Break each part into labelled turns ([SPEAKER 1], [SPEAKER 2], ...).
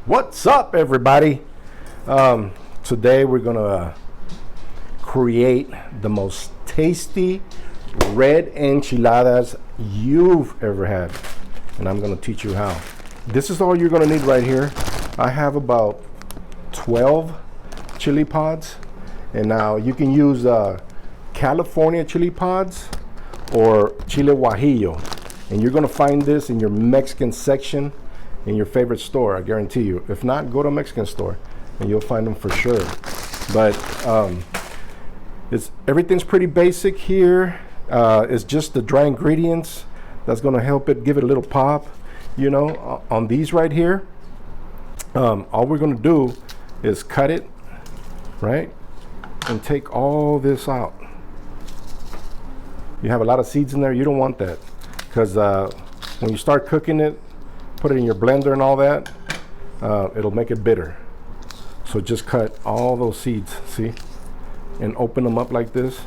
[SPEAKER 1] What's up, everybody? Today we're gonna create the most tasty red enchiladas you've ever had, and I'm gonna teach you how. This is all you're gonna need right here. I have about 12 chili pods, and now you can use California chili pods or chile guajillo, and you're gonna find this in your Mexican section in your favorite store, I guarantee you. If not, go to a Mexican store and you'll find them for sure. But everything's pretty basic here. It's just the dry ingredients that's gonna help it give it a little pop. You know, on these right here, all we're gonna do is cut it, right? And take all this out. You have a lot of seeds in there, you don't want that. Because when you start cooking it, put it in your blender and all that, it'll make it bitter. So just cut all those seeds, see? And open them up like this.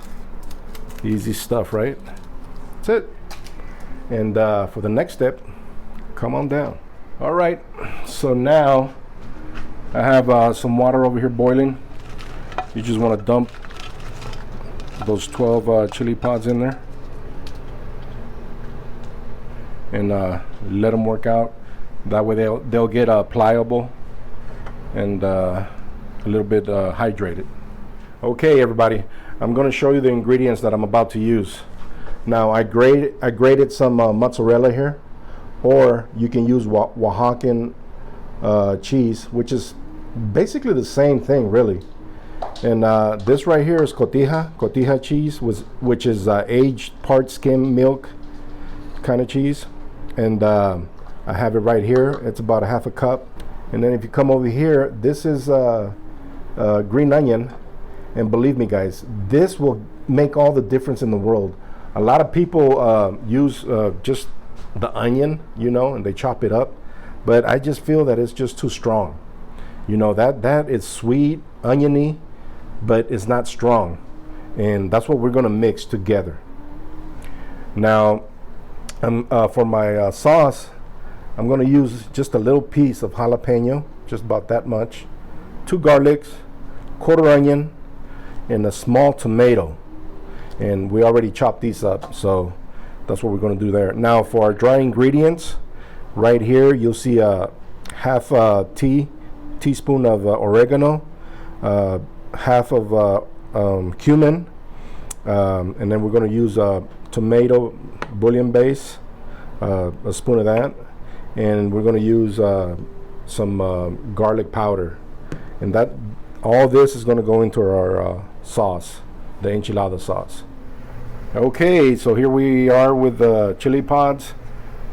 [SPEAKER 1] Easy stuff, right? That's it. And for the next step, come on down. All right, so now I have some water over here boiling. You just want to dump those 12 chili pods in there and let them work out. That way they'll get pliable and a little bit hydrated. Okay, everybody, I'm going to show you the ingredients that I'm about to use. Now I grated some mozzarella here, or you can use Oaxacan cheese, which is basically the same thing, really. And this right here is cotija cheese, which is aged part skim milk kind of cheese. And I have it right here. It's about a half a cup. And then if you come over here, this is green onion. And believe me, guys, this will make all the difference in the world. A lot of people use just the onion, you know, and they chop it up. But I just feel that it's just too strong. You know, that is sweet, oniony, but it's not strong. And that's what we're gonna mix together. Now, for my sauce, I'm gonna use just a little piece of jalapeno, just about that much, 2 garlics, quarter onion, and a small tomato. And we already chopped these up, so that's what we're gonna do there. Now for our dry ingredients, right here you'll see a half teaspoon of oregano, half of cumin, and then we're gonna use tomato bouillon base, a spoon of that, and we're going to use some garlic powder, and that all this is going to go into our sauce, the enchilada sauce. Okay, so here we are with the chili pods.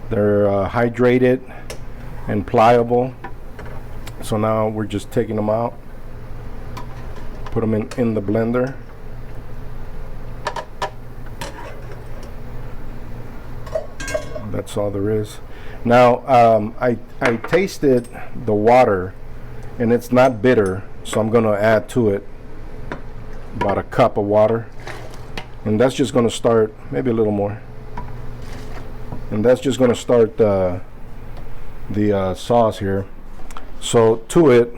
[SPEAKER 1] They're hydrated and pliable. So now we're just taking them out, put them in the blender. That's all there is. Now I tasted the water and it's not bitter, so I'm gonna add to it about a cup of water, and that's just gonna start, maybe a little more, and that's just gonna start the sauce here. So to it,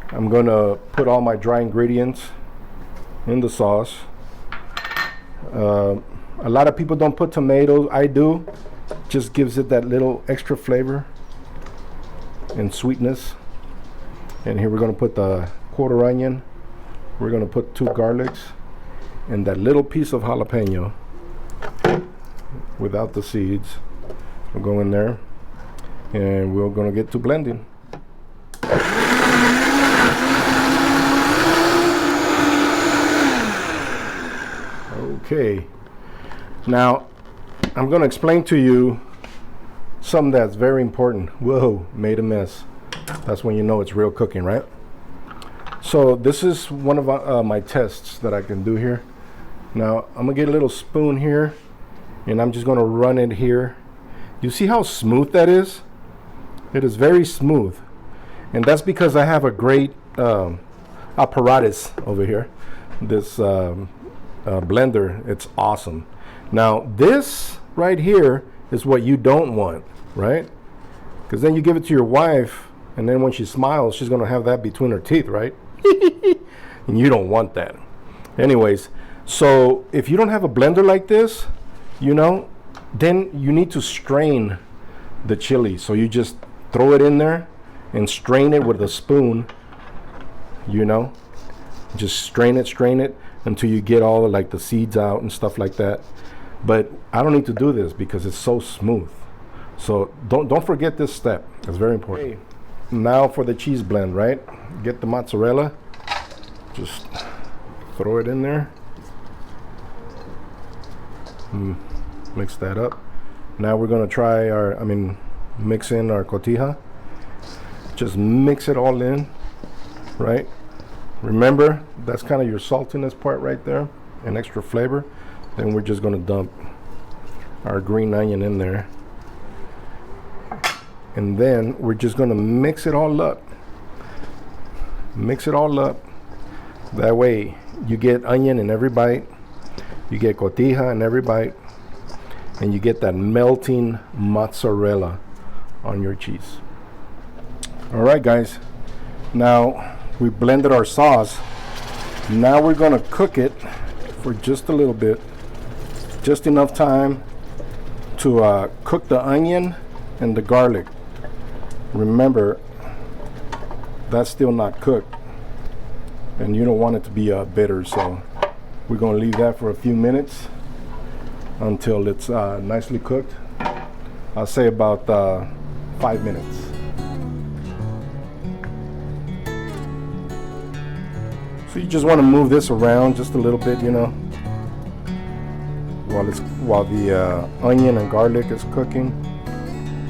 [SPEAKER 1] I'm gonna put all my dry ingredients in the sauce. A lot of people don't put tomatoes. I do. Just gives it that little extra flavor and sweetness. And here we're going to put the quarter onion. We're going to put 2 garlics and that little piece of jalapeno without the seeds will go in there, and we're going to get to blending. Okay, now I'm going to explain to you something that's very important. Whoa, made a mess. That's when you know it's real cooking, right? So this is one of my tests that I can do here. Now I'm going to get a little spoon here, and I'm just going to run it here. You see how smooth that is? It is very smooth. And that's because I have a great apparatus over here. This blender, it's awesome. Now this right here is what you don't want, right? Because then you give it to your wife and then when she smiles, she's gonna have that between her teeth, right? And you don't want that. Anyways, so if you don't have a blender like this, you know, then you need to strain the chili. So you just throw it in there and strain it with a spoon, you know, just strain it until you get all like the seeds out and stuff like that. But I don't need to do this because it's so smooth. So don't forget this step. It's very important. Okay. Now for the cheese blend, right? Get the mozzarella, just throw it in there. Mix that up. Now we're gonna try mix in our cotija. Just mix it all in, right? Remember, that's kind of your saltiness part right there, and extra flavor. Then we're just gonna dump our green onion in there. And then we're just gonna mix it all up. Mix it all up. That way you get onion in every bite, you get cotija in every bite, and you get that melting mozzarella on your cheese. All right, guys. Now we blended our sauce. Now we're gonna cook it for just a little bit, just enough time to cook the onion and the garlic. Remember, that's still not cooked, and you don't want it to be bitter, so we're going to leave that for a few minutes until it's nicely cooked. I'll say about 5 minutes. So you just want to move this around just a little bit, you know, while the onion and garlic is cooking.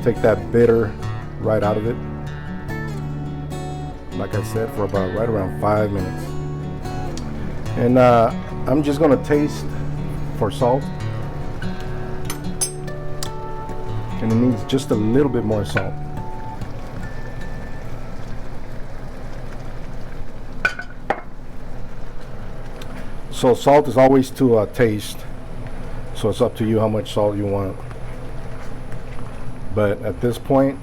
[SPEAKER 1] Take that bitter right out of it. Like I said, for about right around 5 minutes. And I'm just gonna taste for salt. And it needs just a little bit more salt. So salt is always to taste. So it's up to you how much salt you want. But at this point,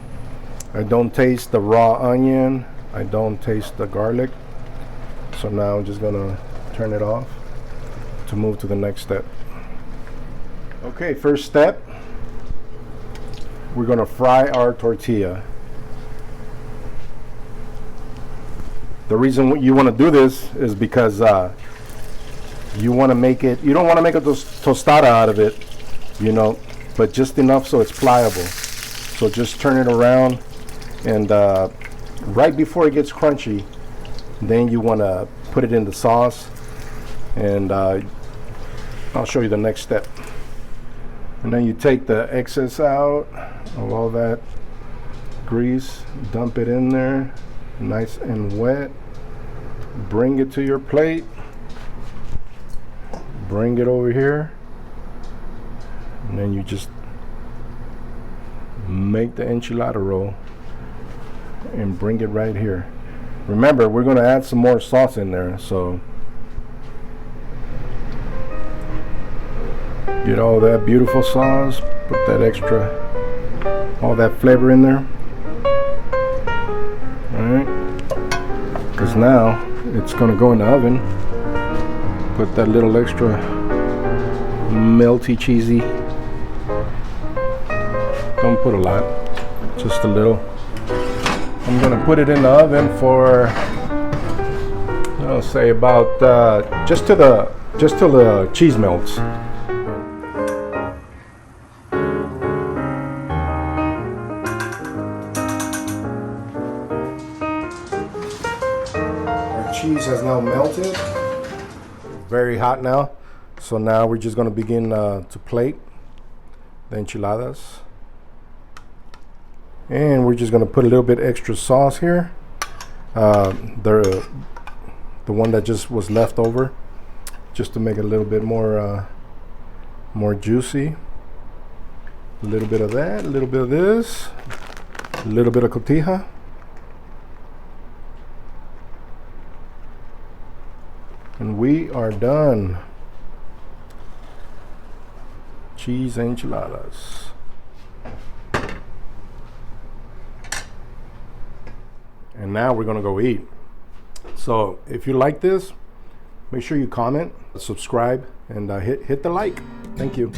[SPEAKER 1] I don't taste the raw onion. I don't taste the garlic. So now I'm just gonna turn it off to move to the next step. Okay, first step, we're gonna fry our tortilla. The reason you wanna do this is because you wanna make it, you don't wanna make a tostada out of it, you know, but just enough so it's pliable. So just turn it around, and right before it gets crunchy, then you want to put it in the sauce, and I'll show you the next step. And then you take the excess out of all that grease, dump it in there, nice and wet, bring it to your plate, bring it over here, and then you just make the enchilada roll and bring it right here. Remember, we're going to add some more sauce in there, so get all that beautiful sauce, put that extra, all that flavor in there. Alright, because now it's going to go in the oven. Put that little extra melty cheesy. Don't put a lot, just a little. I'm gonna put it in the oven for, I'll say about just till the cheese melts. Our cheese has now melted. Very hot now. So now we're just gonna begin to plate the enchiladas. And we're just gonna put a little bit extra sauce here. The one that just was left over, just to make it a little bit more juicy. A little bit of that, a little bit of this, a little bit of cotija. And we are done. Cheese enchiladas. And now we're gonna go eat. So if you like this, make sure you comment, subscribe, and hit the like. Thank you.